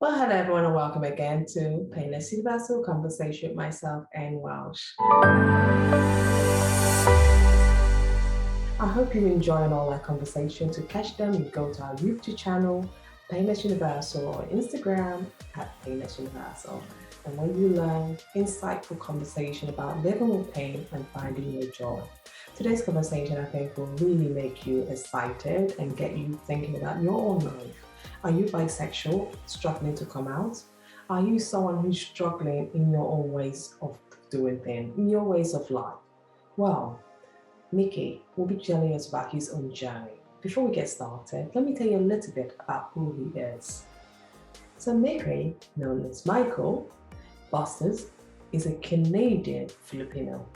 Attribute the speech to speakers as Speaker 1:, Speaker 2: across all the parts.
Speaker 1: Well, hello everyone and welcome again to Painless Universal Conversation with myself, Anne Welsh. I hope you enjoyed all our conversation. To catch them, you go to our YouTube channel, Painless Universal, or Instagram at Painless Universal. And when you learn insightful conversation about living with pain and finding your joy. Today's conversation, I think, will really make you excited and get you thinking about your own life. Are you bisexual, struggling to come out? Are you someone who's struggling in your own ways of doing things, in your ways of life? Well, Mikey will be telling us about his own journey. Before we get started, let me tell you a little bit about who he is. So Mikey, known as Michael Bustos, is a Canadian Filipino.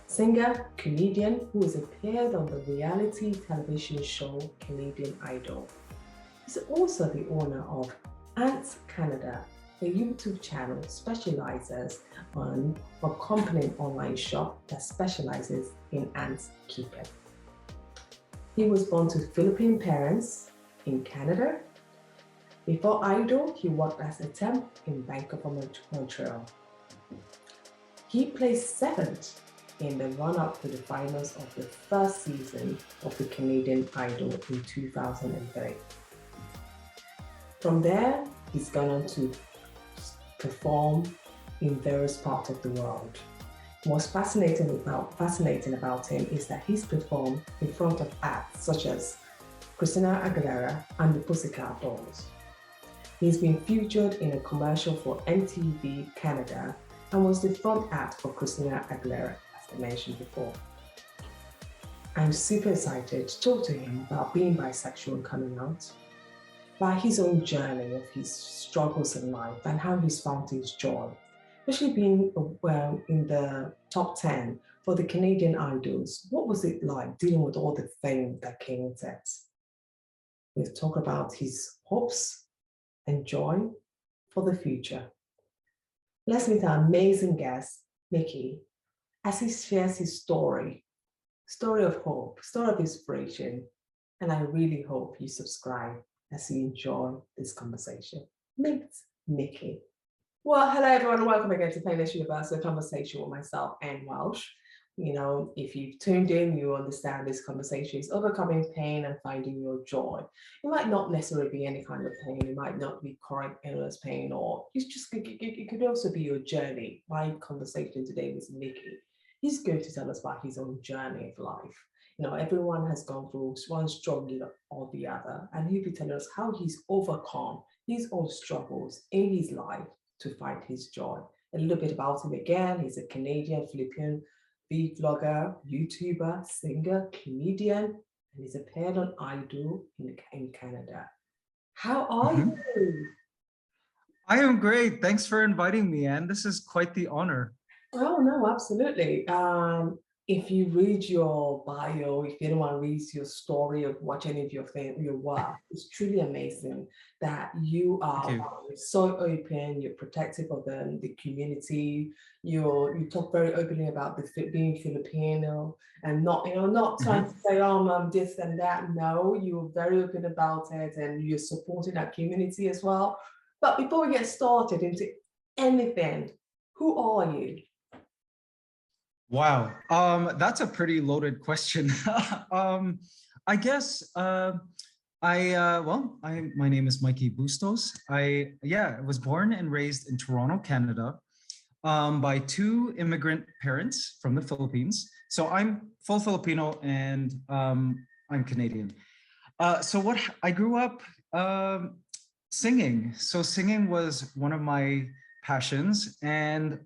Speaker 1: Singer, comedian who has appeared on the reality television show Canadian Idol. He's also the owner of Ants Canada, a YouTube channel specializes on accompanying online shop that specializes in ants keeping. He was born to Philippine parents in Canada. Before Idol, he worked as a temp in Bank of Montreal. He placed 7th in the run-up to the finals of the first season of the Canadian Idol in 2003. From there, he's gone on to perform in various parts of the world. What's fascinating about him is that he's performed in front of acts such as Christina Aguilera and the Pussycat Dolls. He's been featured in a commercial for MTV Canada and was the front act for Christina Aguilera, as I mentioned before. I'm super excited to talk to him about being bisexual and coming out, by his own journey of his struggles in life and how he's found his joy, especially being in the top 10 for the Canadian Idols. What was it like dealing with all the fame that came with it? We'll talk about his hopes and joy for the future. Let's meet our amazing guest, Mikey, as he shares his story of hope, story of inspiration, and I really hope you subscribe as you enjoy this conversation. Meet Mikey. Well, hello everyone, and welcome again to Painless Universal Conversation with myself, Anne Welsh. You know, if you've tuned in, you understand this conversation is overcoming pain and finding your joy. It might not necessarily be any kind of pain. It might not be chronic illness pain, or it could also be your journey. My conversation today with Mikey. He's going to tell us about his own journey of life. You know, everyone has gone through one struggle or the other, and he'll be telling us how he's overcome his own struggles in his life to find his joy. A little bit about him again. He's a Canadian Filipino vlogger, YouTuber, singer, comedian, and he's appeared on Idol in Canada. How are you?
Speaker 2: I am great. Thanks for inviting me, Anne. This is quite the honor.
Speaker 1: Oh, no, absolutely. If you read your bio, if anyone reads your story or watch any of your work, it's truly amazing that you are so open, you're protective of the community, you talk very openly about being Filipino and not trying to say, oh, I'm this and that. No, you're very open about it and you're supporting our community as well. But before we get started into anything, who are you?
Speaker 2: Wow, that's a pretty loaded question. I guess my name is Mikey Bustos. I was born and raised in Toronto, Canada, by 2 immigrant parents from the Philippines. So I'm full Filipino and I'm Canadian. I grew up singing. So singing was one of my passions, and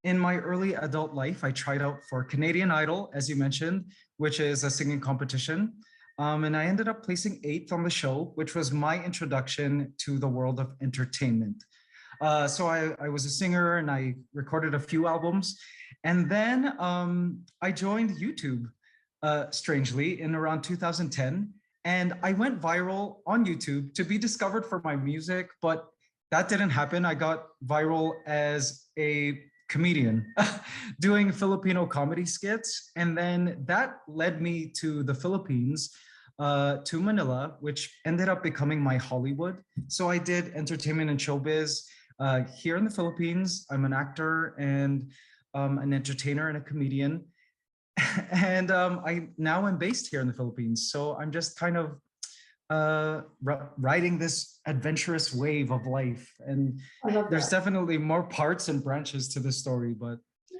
Speaker 2: in my early adult life, I tried out for Canadian Idol, as you mentioned, which is a singing competition. And I ended up placing 8th on the show, which was my introduction to the world of entertainment. So I was a singer and I recorded a few albums. And then I joined YouTube, strangely, in around 2010. And I went viral on YouTube to be discovered for my music, but that didn't happen. I got viral as a comedian doing Filipino comedy skits. And then that led me to the Philippines to Manila, which ended up becoming my Hollywood. So I did entertainment and showbiz here in the Philippines. I'm an actor and an entertainer and a comedian. And I now am based here in the Philippines. So I'm just kind of riding this adventurous wave of life. And
Speaker 1: I love
Speaker 2: there's
Speaker 1: that.
Speaker 2: definitely more parts and branches to the story,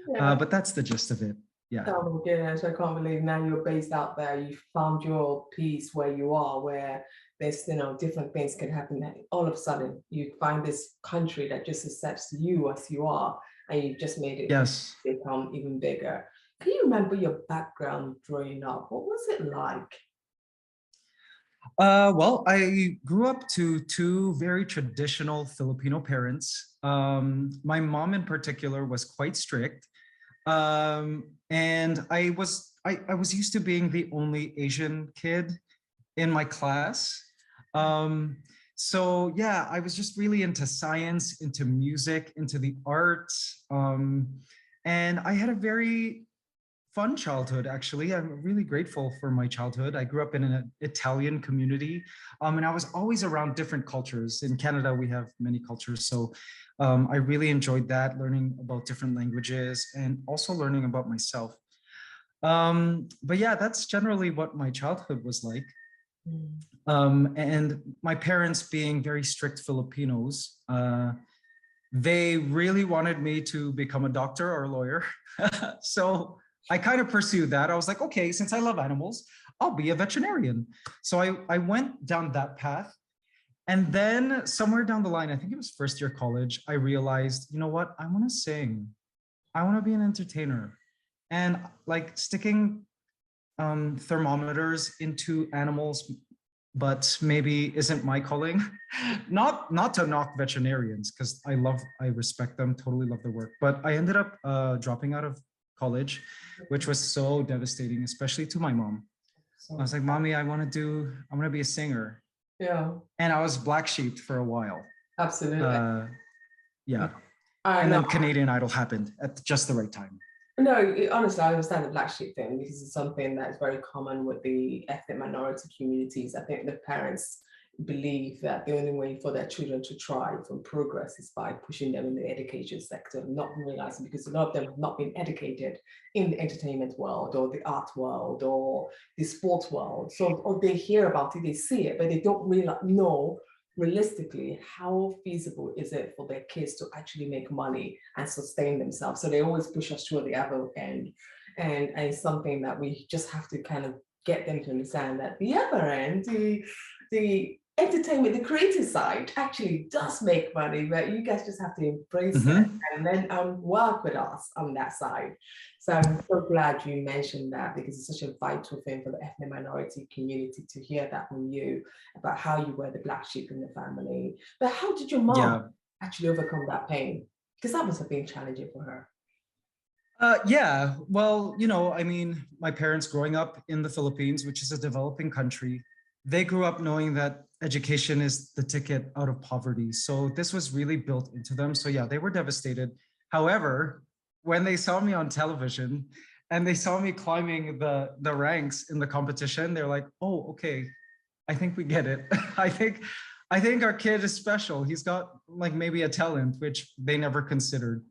Speaker 1: Yeah.
Speaker 2: but that's the gist of it. Yeah.
Speaker 1: Oh my goodness, I can't believe now you're based out there. You found your peace where you are, where there's, different things can happen. All of a sudden, you find this country that just accepts you as you are, and you just made it
Speaker 2: Yes.
Speaker 1: become even bigger. Can you remember your background growing up? What was it like?
Speaker 2: Well, I grew up to two very traditional Filipino parents. My mom in particular was quite strict. And I was used to being the only Asian kid in my class. So yeah, I was just really into science, into music, into the arts. And I had a very fun childhood, actually. I'm really grateful for my childhood. I grew up in an Italian community, and I was always around different cultures. In Canada, we have many cultures. So I really enjoyed that, learning about different languages and also learning about myself. But yeah, that's generally what my childhood was like.
Speaker 1: Mm.
Speaker 2: And my parents being very strict Filipinos, they really wanted me to become a doctor or a lawyer. So I kind of pursued that. I was like, okay, since I love animals, I'll be a veterinarian. So I went down that path. And then somewhere down the line, I think it was first year college, I realized, you know what? I want to sing. I want to be an entertainer. And like sticking thermometers into animals, but maybe isn't my calling. Not to knock veterinarians, because I respect them, totally love their work. But I ended up dropping out of college, which was so devastating, especially to my mom. I
Speaker 1: So,
Speaker 2: was like, Mommy, I want to be a singer.
Speaker 1: yeah,
Speaker 2: And I was black sheep for a while.
Speaker 1: absolutely.
Speaker 2: Uh, yeah.
Speaker 1: I
Speaker 2: And
Speaker 1: know.
Speaker 2: then Canadian Idol happened at just the right time.
Speaker 1: No, honestly, I understand the black sheep thing because it's something that is very common with the ethnic minority communities. I think the parents believe that the only way for their children to thrive and progress is by pushing them in the education sector, not realizing because a lot of them have not been educated in the entertainment world or the art world or the sports world. So, or they hear about it, they see it, but they don't really know realistically how feasible is it for their kids to actually make money and sustain themselves. So they always push us to the other end, and it's something that we just have to kind of get them to understand that the other end, the entertainment, the creative side actually does make money, but you guys just have to embrace it
Speaker 2: Mm-hmm.
Speaker 1: and then work with us on that side. So I'm so glad you mentioned that because it's such a vital thing for the ethnic minority community to hear that from you about how you were the black sheep in the family. But how did your mom
Speaker 2: Yeah.
Speaker 1: actually overcome that pain? Because that must have been challenging for her.
Speaker 2: Yeah, well, I mean, my parents growing up in the Philippines, which is a developing country, they grew up knowing that education is the ticket out of poverty. So this was really built into them. So yeah, they were devastated. However, when they saw me on television and they saw me climbing the ranks in the competition, they're like, "Oh, okay, I think we get it. I think our kid is special. He's got like maybe a talent, which they never considered.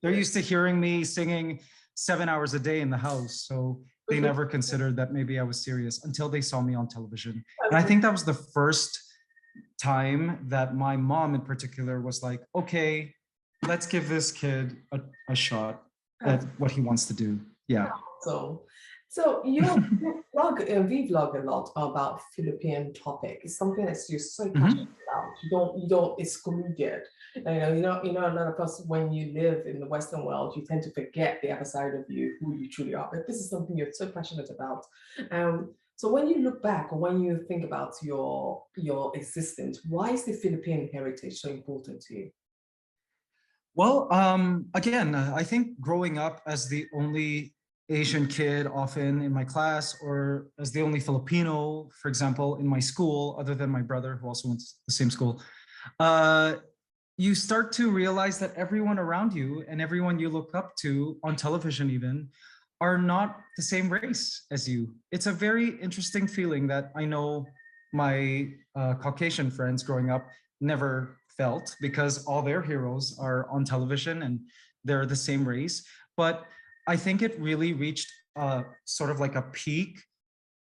Speaker 2: They're used to hearing me singing 7 hours a day in the house. So they never considered that maybe I was serious until they saw me on television. And I think that was the first time that my mom in particular was like, okay, let's give this kid a shot at what he wants to do. Yeah.
Speaker 1: So, so you blog, we vlog a lot about Philippine topic. It's something that you're so passionate
Speaker 2: Mhm.
Speaker 1: about. You don't exclude it. A lot of us when you live in the Western world, you tend to forget the other side of you, who you truly are. But this is something you're so passionate about. So when you look back or when you think about your existence, why is the Philippine heritage so important to you?
Speaker 2: Well, again, I think growing up as the only Asian kid often in my class or as the only Filipino, for example, in my school, other than my brother who also went to the same school, uh, you start to realize that everyone around you and everyone you look up to on television even are not the same race as you. It's a very interesting feeling that I know my Caucasian friends growing up never felt, because all their heroes are on television and they're the same race. But I think it really reached sort of like a peak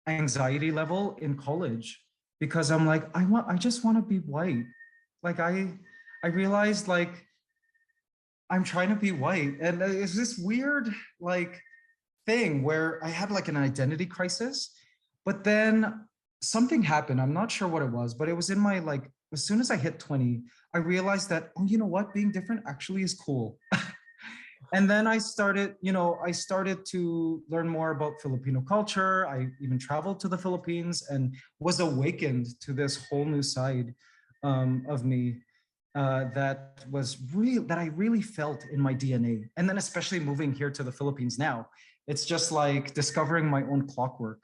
Speaker 2: anxiety level in college, because I'm like, I just want to be white. Like I realized like I'm trying to be white, and it's this weird like thing where I had like an identity crisis. But then something happened. I'm not sure what it was, but it was in my like, as soon as I hit 20, I realized that, oh, you know what, being different actually is cool. And then I started to learn more about Filipino culture. I even traveled to the Philippines and was awakened to this whole new side of me that I really felt in my DNA. And then especially moving here to the Philippines now, it's just like discovering my own clockwork,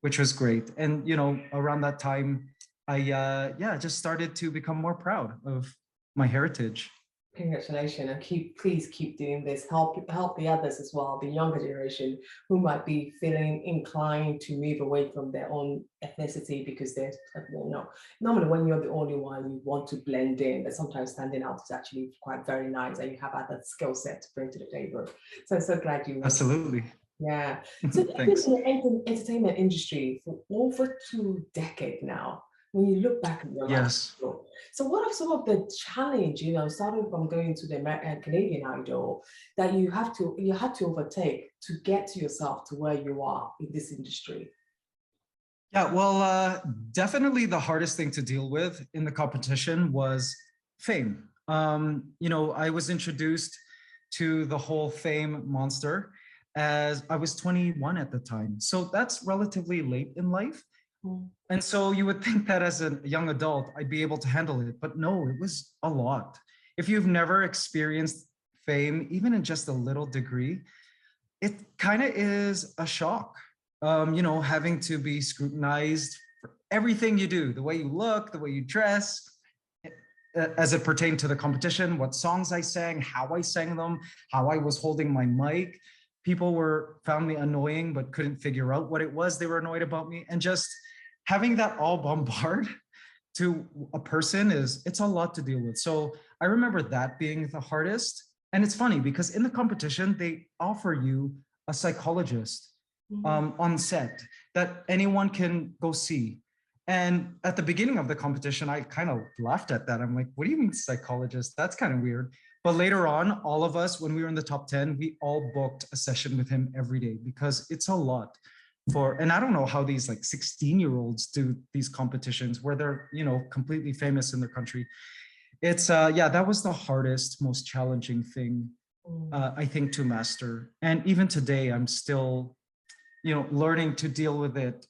Speaker 2: which was great. And around that time, I just started to become more proud of my heritage.
Speaker 1: Congratulations, and please keep doing this. Help the others as well, the younger generation who might be feeling inclined to move away from their own ethnicity because they're like, well, no. Normally, when you're the only one, you want to blend in, but sometimes standing out is actually quite very nice, and you have other skill set to bring to the table. So I'm so glad you.
Speaker 2: Absolutely.
Speaker 1: Yeah. So you've been
Speaker 2: Thanks.
Speaker 1: in the entertainment industry for over 2 decades now. When you look back at your life,
Speaker 2: Yes.
Speaker 1: so what are some of the challenge, starting from going to the Canadian Idol, that you had to overtake to get to yourself to where you are in this industry?
Speaker 2: Yeah, well, definitely the hardest thing to deal with in the competition was fame. I was introduced to the whole fame monster as I was 21 at the time. So that's relatively late in life. And so you would think that as a young adult, I'd be able to handle it. But no, it was a lot. If you've never experienced fame, even in just a little degree, it kind of is a shock. Having to be scrutinized for everything you do, the way you look, the way you dress, as it pertained to the competition, what songs I sang, how I sang them, how I was holding my mic. People found me annoying, but couldn't figure out what it was they were annoyed about me. And just having that all bombard to a person it's a lot to deal with. So I remember that being the hardest. And it's funny because in the competition, they offer you a psychologist on set that anyone can go see. And at the beginning of the competition, I kind of laughed at that. I'm like, what do you mean psychologist? That's kind of weird. But later on, all of us, when we were in the top 10, we all booked a session with him every day because it's a lot and I don't know how these like 16-year-olds do these competitions where they're, completely famous in their country. It's, that was the hardest, most challenging thing, I think, to master. And even today, I'm still, learning to deal with it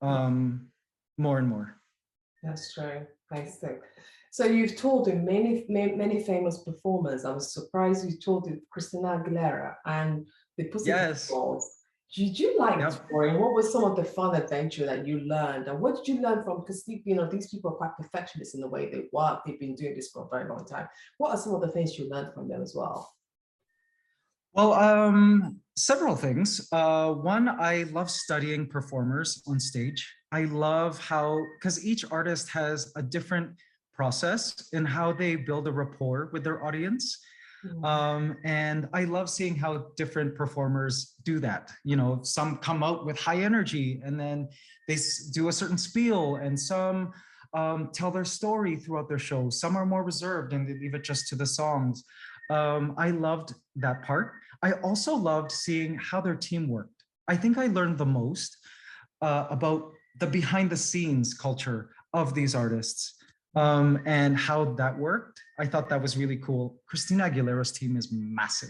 Speaker 2: more and more.
Speaker 1: That's true. I think. So you've told many famous performers. I was surprised you told Christina Aguilera and the Pussycat Dolls. Did you like touring? What was some of the fun adventure that you learned? And what did you learn from, because these people are quite perfectionists in the way they work. They've been doing this for a very long time. What are some of the things you learned from them as well?
Speaker 2: Well, several things. One, I love studying performers on stage. I love because each artist has a different process in how they build a rapport with their audience. And I love seeing how different performers do that. Some come out with high energy and then they do a certain spiel, and some tell their story throughout their show. Some are more reserved and they leave it just to the songs. I loved that part. I also loved seeing how their team worked. I think I learned the most about the behind the scenes culture of these artists and how that worked. I thought that was really cool. Christina Aguilera's team is massive.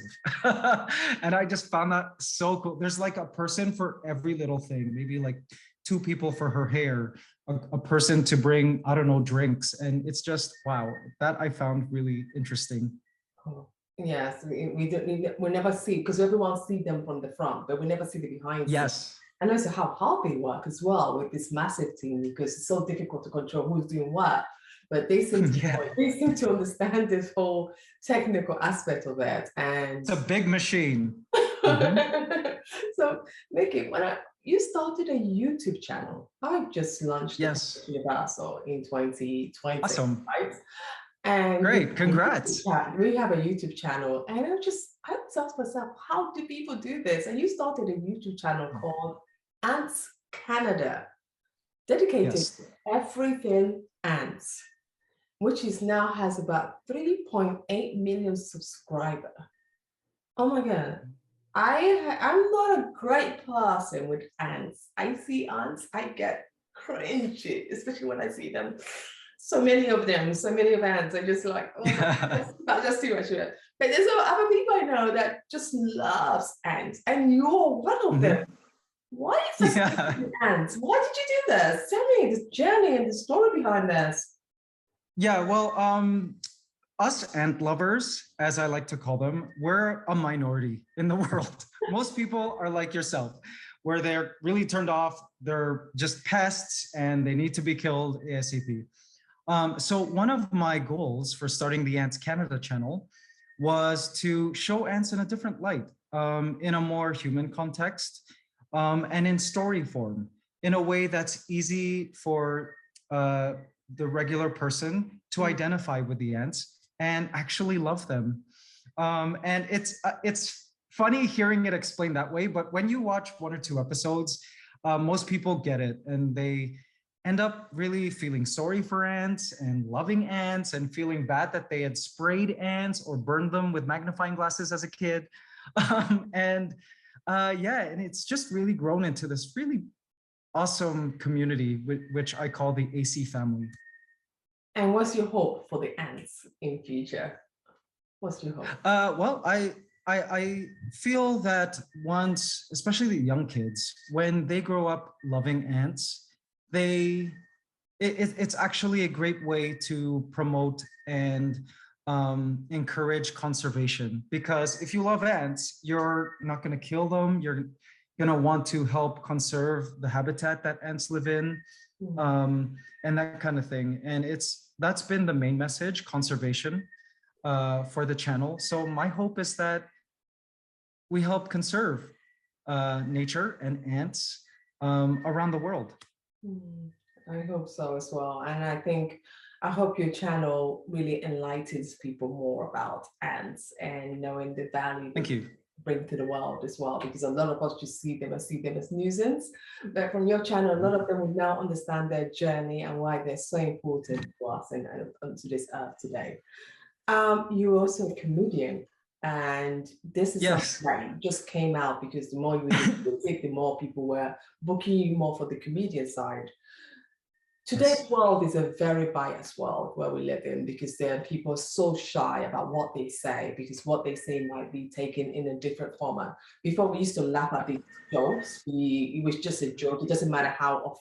Speaker 2: And I just found that so cool. There's like a person for every little thing, maybe like 2 people for her hair, a person to bring, I don't know, drinks. And it's just, wow, that I found really interesting.
Speaker 1: Yes, we never see, because everyone see them from the front, but we never see the behind.
Speaker 2: Yes.
Speaker 1: And also how hard they work as well with this massive team, because it's so difficult to control who's doing what. But they seem to understand this whole technical aspect of it. And
Speaker 2: it's a big machine. Mhm.
Speaker 1: So, Mickey, you started a YouTube channel. I just launched the
Speaker 2: Yes.
Speaker 1: Painless Universal in 2020,
Speaker 2: Awesome.
Speaker 1: right? And
Speaker 2: Great. Congrats.
Speaker 1: we have a YouTube channel, and I was asked myself, how do people do this? And you started a YouTube channel called Ants Canada, dedicated
Speaker 2: Yes.
Speaker 1: to everything ants, which is now has about 3.8 million subscribers. Oh my God. I'm not a great person with ants. I see ants, I get cringy, especially when I see them. So many of them, so many of ants. I just like, oh my, that's just too much of it. But there's other people I know that just loves ants, and you're one of them.
Speaker 2: Mhm.
Speaker 1: Why are you
Speaker 2: Yeah.
Speaker 1: fascinated with ants? Why did you do this? Tell me the journey and the story behind this.
Speaker 2: Yeah. Well, us ant lovers, as I like to call them, we're a minority in the world. Most people are like yourself, where they're really turned off. They're just pests and they need to be killed ASAP. So one of my goals for starting the Ants Canada channel was to show ants in a different light, in a more human context, and in story form, in a way that's easy for uh, the regular person to identify with the ants and actually love them. And it's funny hearing it explained that way, but when you watch one or two episodes, most people get it, and they end up really feeling sorry for ants and loving ants and feeling bad that they had sprayed ants or burned them with magnifying glasses as a kid. And yeah, and it's just really grown into this really awesome community, which I call the AC family.
Speaker 1: And what's your hope for the ants in future? What's your hope?
Speaker 2: Well, I feel that once, especially the young kids, when they grow up loving ants, they it's actually a great way to promote and encourage conservation, because if you love ants, you're not going to kill them. You're going to want to help conserve the habitat that ants live in, and that kind of thing. And that's been the main message: conservation, for the channel. So my hope is that we help conserve nature and ants around the world.
Speaker 1: I hope so as well. And I hope your channel really enlightens people more about ants and knowing the value
Speaker 2: Thank
Speaker 1: they
Speaker 2: you.
Speaker 1: bring to the world as well, because a lot of us just see them as nuisance. But from your channel, a lot of them will now understand their journey and why they're so important to us and to this earth today. You're also a comedian, and this is something
Speaker 2: Yes.
Speaker 1: that just came out because the more you were doing, the more people were booking you more for the comedian side.
Speaker 2: Yes.
Speaker 1: Today's world is a very biased world where we live in, because there are people so shy about what they say, because what they say might be taken in a different format. Before, we used to laugh at these jokes. It was just a joke. It doesn't matter how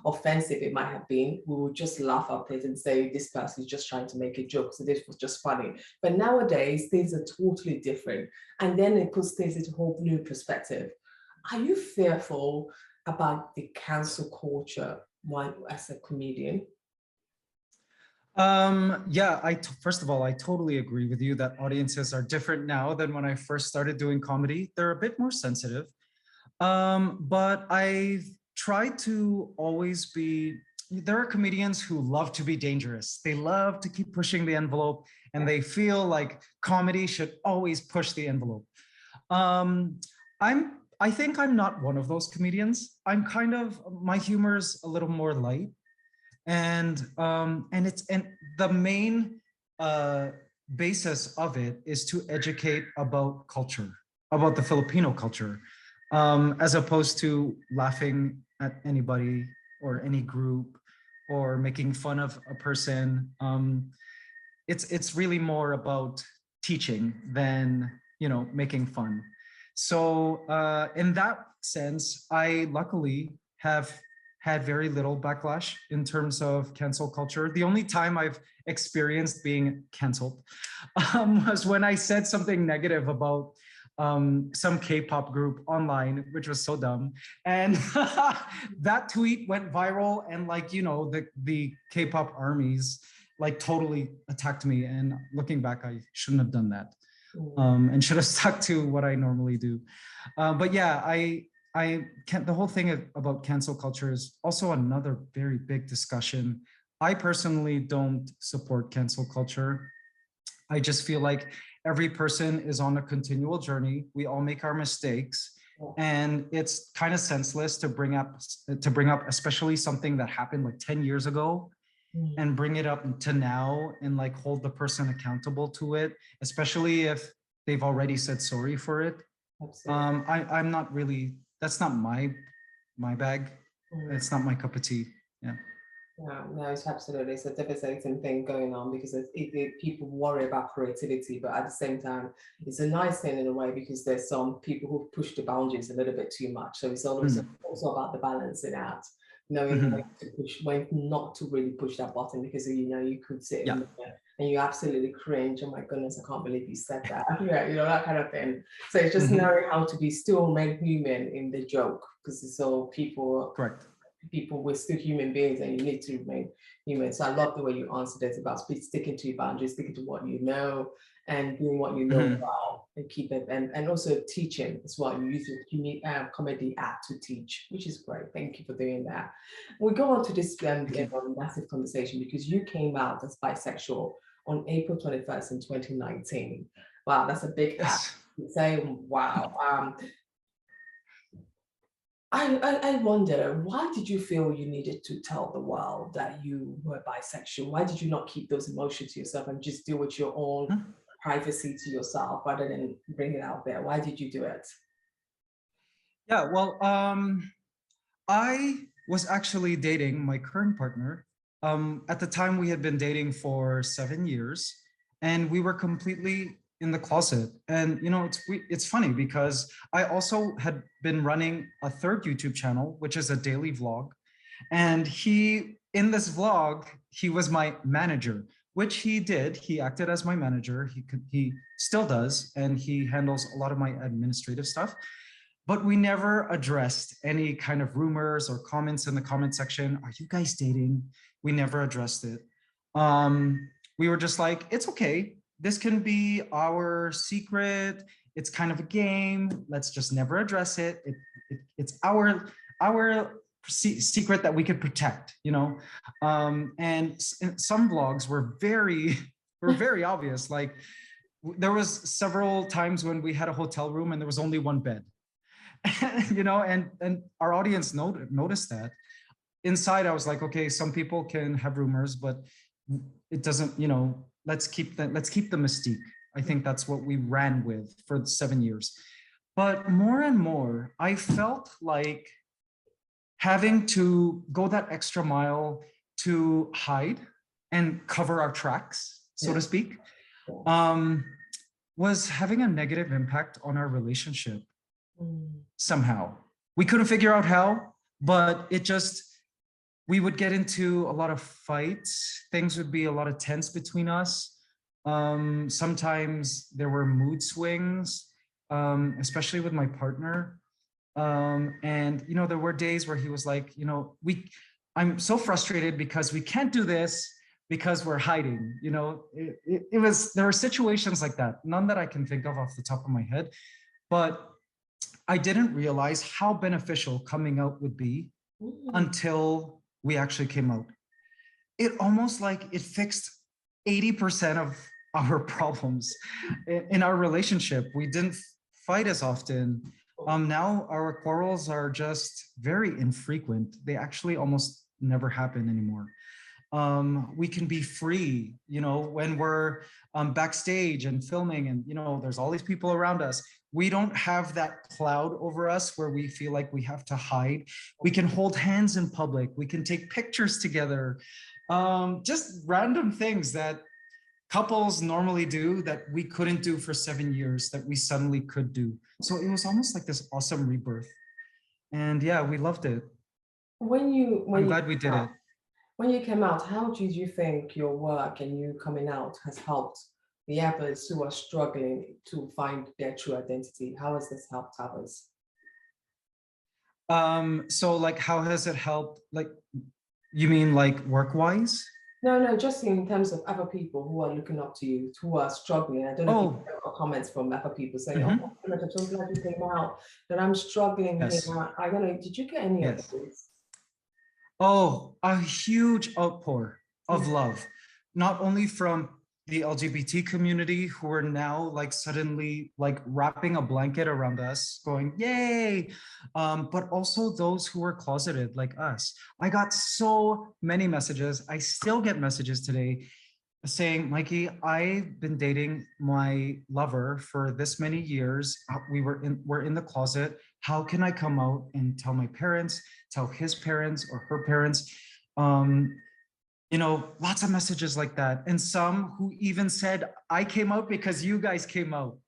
Speaker 1: offensive it might have been. We would just laugh at it and say, this person is just trying to make a joke, so this was just funny. But nowadays, things are totally different. And then it puts things into a whole new perspective. Are you fearful about the cancel culture one as a comedian?
Speaker 2: Yeah, first of all, I totally agree with you that audiences are different now than when I first started doing comedy. They're a bit more sensitive. But I've tried to always be, there are comedians who love to be dangerous. They love to keep pushing the envelope, and they feel like comedy should always push the envelope. Um, I think I'm not one of those comedians. I'm kind of, my humor's a little more light, and the main uh, basis of it is to educate about culture, about the Filipino culture, as opposed to laughing at anybody or any group or making fun of a person. It's really more about teaching than making fun. So in that sense, I luckily have had very little backlash in terms of cancel culture. The only time I've experienced being canceled was when I said something negative about some K-pop group online, which was so dumb. And that tweet went viral, and the K-pop armies like totally attacked me. And looking back, I shouldn't have done that. and should have stuck to what I normally do. But yeah, I can't, the whole thing about cancel culture is also another very big discussion. I personally don't support cancel culture. I just feel like every person is on a continual journey. We all make our mistakes. And it's kind of senseless to bring up especially something that happened like 10 years ago and bring it up to now and like hold the person accountable to it, especially if they've already said sorry for it. I'm not really, that's not my bag. It's not my cup of tea. Yeah.
Speaker 1: Yeah, no, it's absolutely, it's a devastating thing going on because people worry about creativity, but at the same time, it's a nice thing in a way because there's some people who push the boundaries a little bit too much. So it's also about the balancing out, knowing when to push, when not to really push that button because you could sit in there and you absolutely cringe. Oh my goodness, I can't believe you said that. Yeah, that kind of thing. So it's just knowing how to be still made human in the joke because it's all people.
Speaker 2: Correct.
Speaker 1: People, we're still human beings and you need to remain human. So I love the way you answered it about sticking to your boundaries, sticking to what you know and doing what you know well and keep it, and also teaching as well. You use your comedy act to teach, which is great. Thank you for doing that. We go on to this massive conversation because you came out as bisexual on April 21st in 2019. Wow, that's a big act. Say wow. I wonder, why did you feel you needed to tell the world that you were bisexual? Why did you not keep those emotions to yourself and just deal with your own privacy to yourself rather than bring it out there? Why did you do it?
Speaker 2: Yeah, well, I was actually dating my current partner. At the time, we had been dating for 7 years, and we were completely in the closet. And it's funny because I also had been running a third YouTube channel, which is a daily vlog. And in this vlog, he was my manager, which he did. He acted as my manager. He still does, and he handles a lot of my administrative stuff. But we never addressed any kind of rumors or comments in the comment section. Are you guys dating? We never addressed it. We were just like, it's okay. This can be our secret. It's kind of a game. Let's just never address it. It's our secret that we could protect, and some vlogs were very obvious. Like there was several times when we had a hotel room and there was only one bed. And our audience noticed that. Inside, I was like, okay, some people can have rumors, but it doesn't, let's keep the mystique. I think that's what we ran with for 7 years. But more and more, I felt like having to go that extra mile to hide and cover our tracks, so to speak, was having a negative impact on our relationship. Somehow we couldn't figure out how, but we would get into a lot of fights. Things would be a lot of tense between us. Sometimes there were mood swings, especially with my partner. And there were days where he was like, I'm so frustrated because we can't do this because we're hiding. There were situations like that, none that I can think of off the top of my head, but I didn't realize how beneficial coming out would be until we actually came out. It almost like it fixed 80% of our problems in our relationship. We didn't fight as often. Now our quarrels are just very infrequent. They actually almost never happen anymore. We can be free, when we're backstage and filming and, there's all these people around us. We don't have that cloud over us where we feel like we have to hide. We can hold hands in public. We can take pictures together. Just random things that couples normally do that we couldn't do for 7 years that we suddenly could do. So it was almost like this awesome rebirth. And yeah, we loved it. I'm glad we did it.
Speaker 1: When you came out, how did you think your work and you coming out has helped the others who are struggling to find their true identity? How has this helped others?
Speaker 2: So like, how has it helped? Like, you mean like work-wise?
Speaker 1: No, no, just in terms of other people who are looking up to you, who are struggling. I don't know if you
Speaker 2: Oh,
Speaker 1: got comments from other people saying, "Oh,
Speaker 2: mhm.
Speaker 1: I'm so glad you came out. That I'm struggling here."
Speaker 2: Yes,
Speaker 1: I don't know. Did you get any of
Speaker 2: yes.
Speaker 1: those?
Speaker 2: Oh, a huge outpour
Speaker 1: Yeah.
Speaker 2: of love, not only from the LGBT community who are now like suddenly like wrapping a blanket around us, going, yay, but also those who are closeted like us. I got so many messages. I still get messages today saying, Mikey, I've been dating my lover for this many years. We're in the closet. How can I come out and tell my parents, tell his parents or her parents? Um, lots of messages like that. And some who even said, I came out because you guys came out,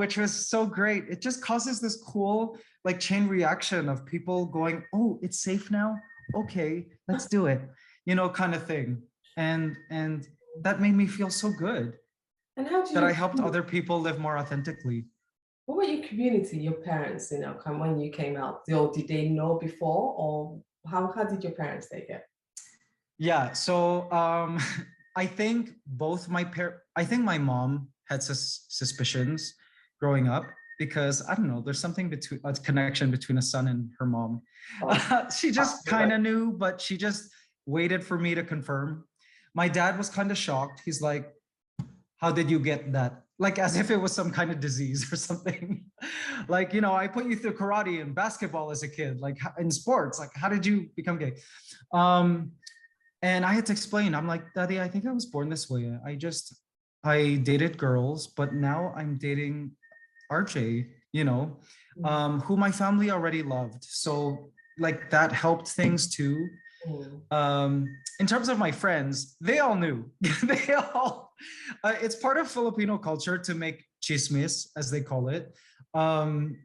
Speaker 2: which was so great. It just causes this cool like chain reaction of people going, oh, it's safe now. Okay, let's do it, kind of thing. And that made me feel so good
Speaker 1: And how do
Speaker 2: that I
Speaker 1: you
Speaker 2: helped
Speaker 1: feel?
Speaker 2: other people live more authentically.
Speaker 1: What about your community, your parents, when you came out? Or did they know before, or how did your parents take it?
Speaker 2: Yeah, so I think I think my mom had suspicions growing up because I don't know, there's something between a connection between a son and her mom.
Speaker 1: Oh,
Speaker 2: She just
Speaker 1: absolutely.
Speaker 2: kind of knew, but she just waited for me to confirm. My dad was kind of shocked. He's like, how did you get that? Like as if it was some kind of disease or something. Like, I put you through karate and basketball as a kid, like in sports, like how did you become gay? Um, and I had to explain, I'm like, Daddy, I think I was born this way. I dated girls, but now I'm dating RJ, who my family already loved. So like that helped things too.
Speaker 1: Mm.
Speaker 2: In terms of my friends, they all knew. They all, it's part of Filipino culture to make chismis, as they call it,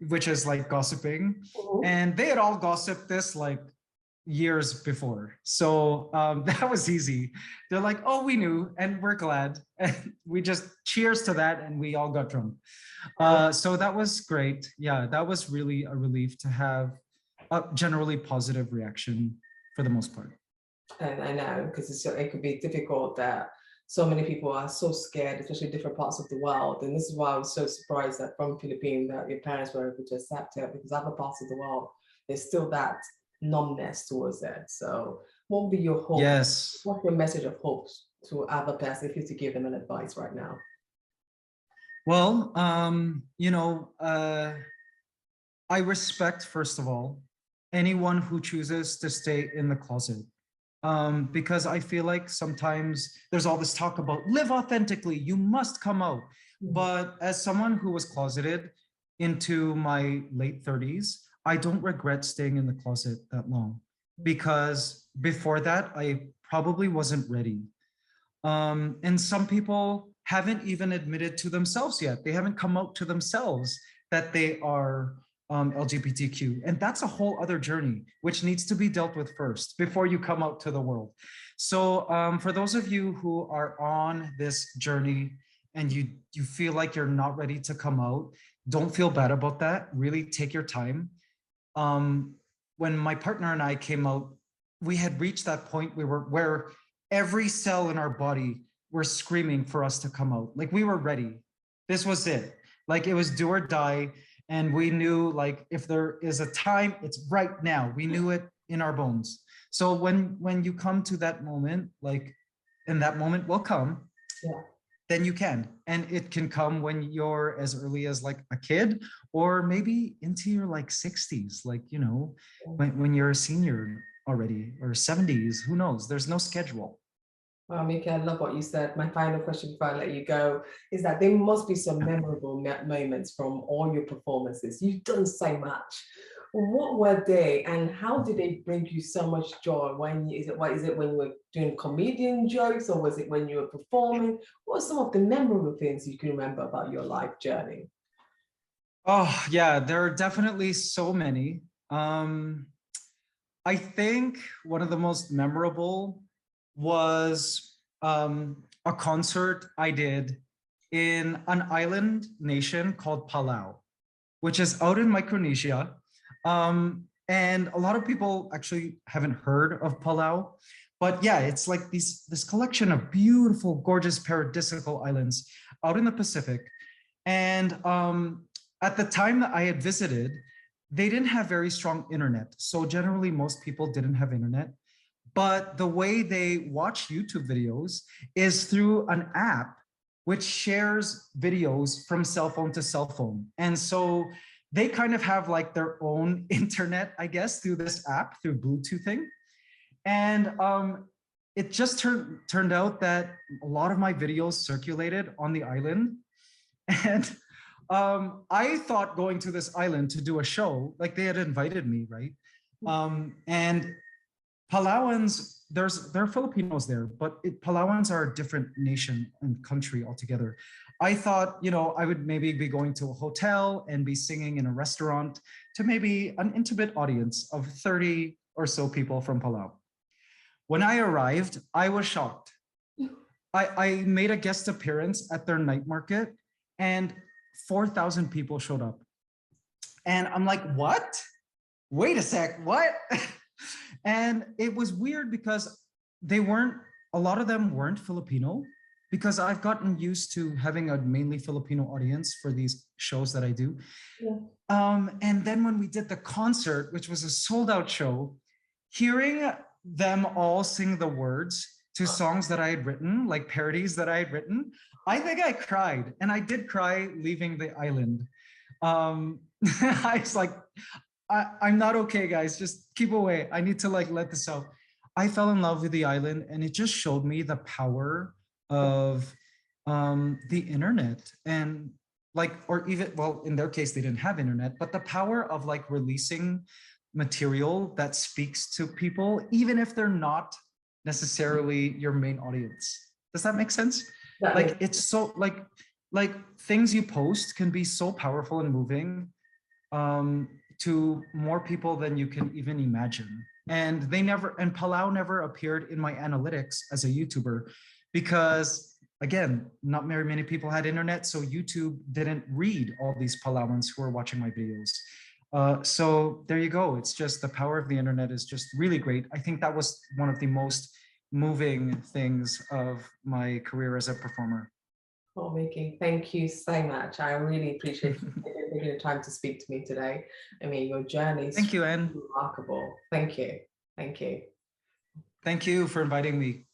Speaker 2: which is like gossiping.
Speaker 1: Mhm.
Speaker 2: And they had all gossiped this like years before. So that was easy. They're like, oh, we knew and we're glad. And we just cheers to that and we all got drunk. So that was great. Yeah, that was really a relief to have a generally positive reaction for the most part.
Speaker 1: And I know because it could be difficult that so many people are so scared, especially different parts of the world. And this is why I was so surprised that from Philippines that your parents were able to accept it because other parts of the world, there's still that numbness towards it. So what would be your hope?
Speaker 2: Yes.
Speaker 1: What's your message of hope to other person if you to give them an advice right now?
Speaker 2: Well, I respect, first of all, anyone who chooses to stay in the closet. Because I feel like sometimes there's all this talk about live authentically, you must come out.
Speaker 1: Mm.
Speaker 2: But as someone who was closeted into my late 30s, I don't regret staying in the closet that long because before that, I probably wasn't ready. And some people haven't even admitted to themselves yet. They haven't come out to themselves that they are LGBTQ. And that's a whole other journey, which needs to be dealt with first before you come out to the world. So for those of you who are on this journey and you feel like you're not ready to come out, don't feel bad about that. Really take your time. When my partner and I came out, we had reached that point where every cell in our body were screaming for us to come out. Like we were ready. This was it. Like it was do or die. And we knew like if there is a time, it's right now. We knew it in our bones. So when you come to that moment, like and that moment will come,
Speaker 1: Yeah.
Speaker 2: then you can. And it can come when you're as early as like a kid or maybe into your like 60s, like, when you're a senior already or 70s, who knows? There's no schedule.
Speaker 1: Well, Mika, I love what you said. My final question before I let you go is that there must be some memorable moments from all your performances. You've done so much. What were they, and how did they bring you so much joy? Is it when you were doing comedian jokes, or was it when you were performing? What are some of the memorable things you can remember about your life journey?
Speaker 2: Oh, yeah, there are definitely so many. I think one of the most memorable was a concert I did in an island nation called Palau, which is out in Micronesia. And a lot of people actually haven't heard of Palau, But yeah, it's like this collection of beautiful, gorgeous paradisical islands out in the Pacific. And at the time that I had visited, they didn't have very strong internet. So generally, most people didn't have internet. But the way they watch YouTube videos is through an app which shares videos from cell phone to cell phone. And so they kind of have like their own internet, I guess, through this app, through Bluetoothing. And it just turned out that a lot of my videos circulated on the island. And I thought going to this island to do a show, like they had invited me, right? And Palauans, there are Filipinos there, but Palauans are a different nation and country altogether. I thought, I would maybe be going to a hotel and be singing in a restaurant to maybe an intimate audience of 30 or so people from Palau. When I arrived, I was shocked. I made a guest appearance at their night market and 4,000 people showed up. And I'm like, what? Wait a sec, what? And it was weird because a lot of them weren't Filipino, because I've gotten used to having a mainly Filipino audience for these shows that I do.
Speaker 1: Yeah.
Speaker 2: And then when we did the concert, which was a sold out show, hearing them all sing the words to songs that I had written, like parodies that I had written, I think I cried. And I did cry leaving the island. I was like, I'm not okay, guys. Just keep away. I need to let this out. I fell in love with the island, and it just showed me the power of the internet, and or even, well, in their case, they didn't have internet, but the power of releasing material that speaks to people, even if they're not necessarily your main audience. Does that make sense? It's so things you post can be so powerful and moving to more people than you can even imagine. And Palau never appeared in my analytics as a YouTuber because, again, not very many people had internet, so YouTube didn't read all these Palauans who are watching my videos. So there you go. It's just the power of the internet is just really great. I think that was one of the most moving things of my career as a performer.
Speaker 1: Oh, Mickey, thank you so much. I really appreciate you taking the time to speak to me today. I mean, your journey is
Speaker 2: Thank you, Anne.
Speaker 1: remarkable. Thank you. Thank you.
Speaker 2: Thank you for inviting me.